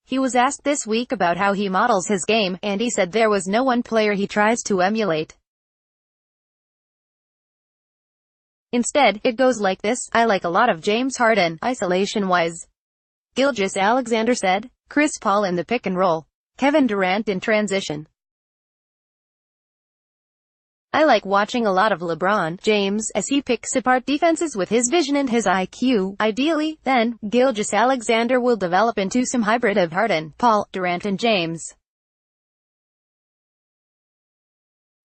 He was asked this week about how he models his game, and he said there was no one player he tries to emulate. Instead, it goes like this: I like a lot of James Harden, isolation-wise. Gilgeous-Alexander said. Chris Paul in the pick and roll. Kevin Durant in transition. I like watching a lot of LeBron James as he picks apart defenses with his vision and his IQ. Ideally, then, Gilgeous-Alexander will develop into some hybrid of Harden, Paul, Durant and James.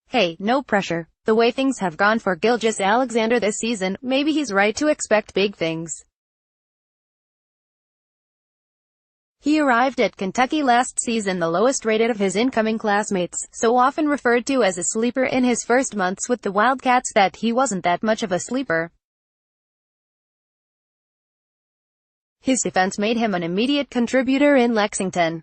Hey, no pressure. The way things have gone for Gilgeous-Alexander this season, maybe he's right to expect big things. He arrived at Kentucky last season the lowest rated of his incoming classmates, so often referred to as a sleeper in his first months with the Wildcats that he wasn't that much of a sleeper. His defense made him an immediate contributor in Lexington.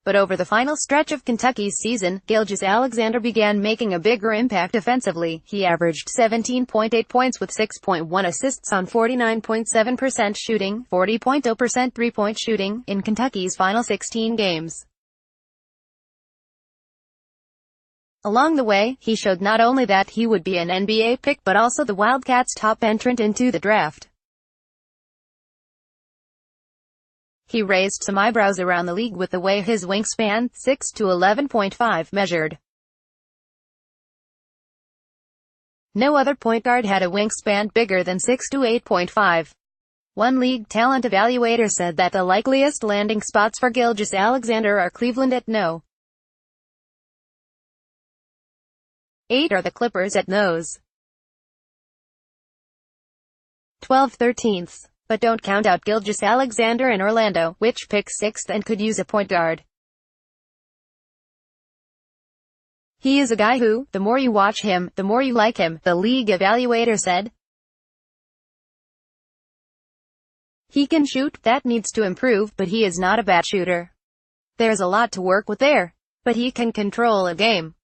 But over the final stretch of Kentucky's season, Gilgeous-Alexander began making a bigger impact offensively. He averaged 17.8 points with 6.1 assists on 49.7% shooting, 40.0% three-point shooting, in Kentucky's final 16 games. Along the way, he showed not only that he would be an NBA pick but also the Wildcats' top entrant into the draft. He raised some eyebrows around the league with the way his wingspan, 6 to 11.5, measured. No other point guard had a wingspan bigger than 6 to 8.5. One league talent evaluator said that the likeliest landing spots for Gilgeous-Alexander are Cleveland at no. 8 are the Clippers at no's. 12/13. But don't count out Gilgeous-Alexander in Orlando, which picks 6th and could use a point guard. He is a guy who, the more you watch him, the more you like him, the league evaluator said. He can shoot, that needs to improve, but he is not a bad shooter. There's a lot to work with there. But he can control a game.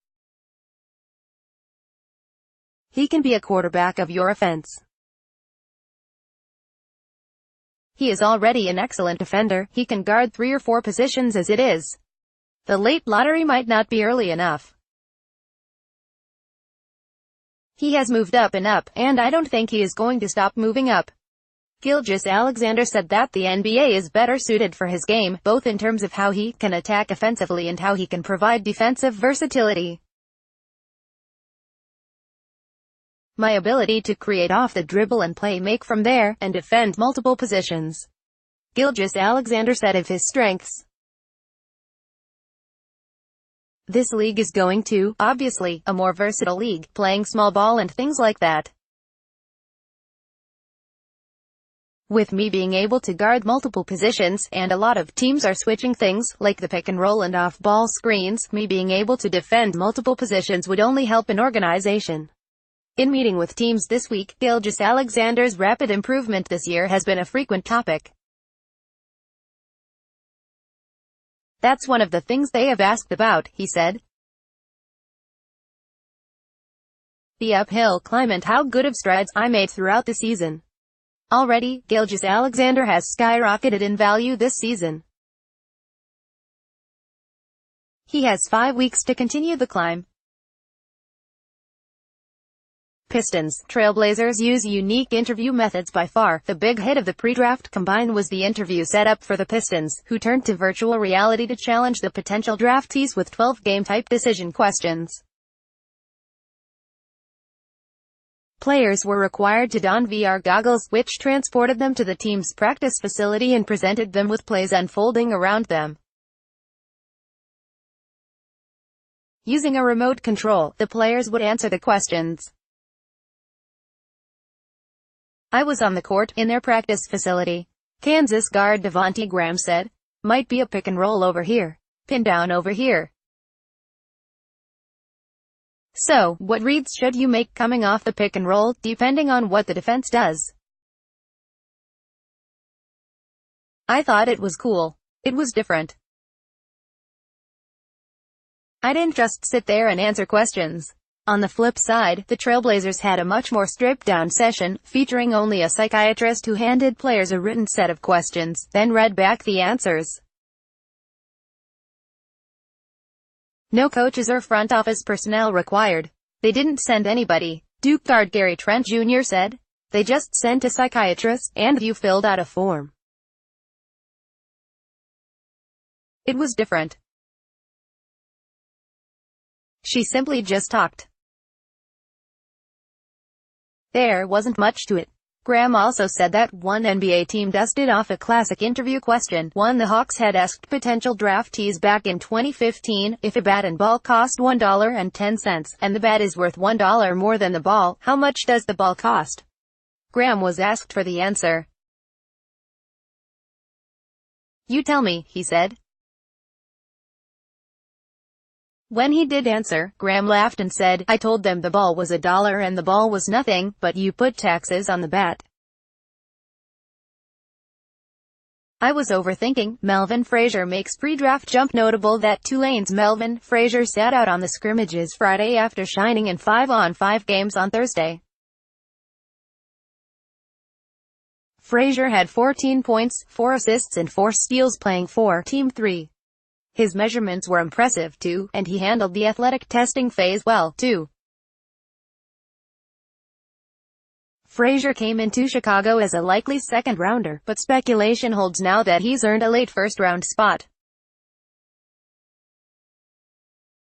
He can be a quarterback of your offense. He is already an excellent defender. He can guard 3 or 4 positions as it is. The late lottery might not be early enough. He has moved up and up, and I don't think he is going to stop moving up. Gilgeous-Alexander said that the NBA is better suited for his game, both in terms of how he can attack offensively and how he can provide defensive versatility. My ability to create off the dribble and play make from there, and defend multiple positions. Gilgeous-Alexander said of his strengths. This league is going to, obviously, a more versatile league, playing small ball and things like that. With me being able to guard multiple positions, and a lot of teams are switching things, like the pick and roll and off-ball screens, me being able to defend multiple positions would only help an organization. In meeting with teams this week, Gilgeous-Alexander's rapid improvement this year has been a frequent topic. That's one of the things they have asked about, he said. The uphill climb and how good of strides I made throughout the season. Already, Gilgeous-Alexander has skyrocketed in value this season. He has 5 weeks to continue the climb. Pistons, Trailblazers use unique interview methods. By far, the big hit of the pre-draft combine was the interview setup for the Pistons, who turned to virtual reality to challenge the potential draftees with 12-game-type decision questions. Players were required to don VR goggles, which transported them to the team's practice facility and presented them with plays unfolding around them. Using a remote control, the players would answer the questions. I was on the court, in their practice facility. Kansas guard Devonte Graham said. Might be a pick and roll over here. Pin down over here. So, what reads should you make coming off the pick and roll, depending on what the defense does? I thought it was cool. It was different. I didn't just sit there and answer questions. On the flip side, the Trailblazers had a much more stripped-down session, featuring only a psychiatrist who handed players a written set of questions, then read back the answers. No coaches or front office personnel required. They didn't send anybody, Duke guard Gary Trent Jr. said. They just sent a psychiatrist, and you filled out a form. It was different. She simply just talked. There wasn't much to it. Graham also said that one NBA team dusted off a classic interview question, one the Hawks had asked potential draftees back in 2015, if a bat and ball cost $1.10, and the bat is worth $1 more than the ball, how much does the ball cost? Graham was asked for the answer. You tell me, he said. When he did answer, Graham laughed and said, I told them the ball was $1 and the ball was nothing, but you put taxes on the bat. I was overthinking. Melvin Frazier makes pre-draft jump. Notable that Tulane's Melvin Frazier sat out on the scrimmages Friday after shining in 5-on-5 games on Thursday. Frazier had 14 points, 4 assists and 4 steals playing for Team 3. His measurements were impressive too, and he handled the athletic testing phase well, too. Frazier came into Chicago as a likely second-rounder, but speculation holds now that he's earned a late first-round spot.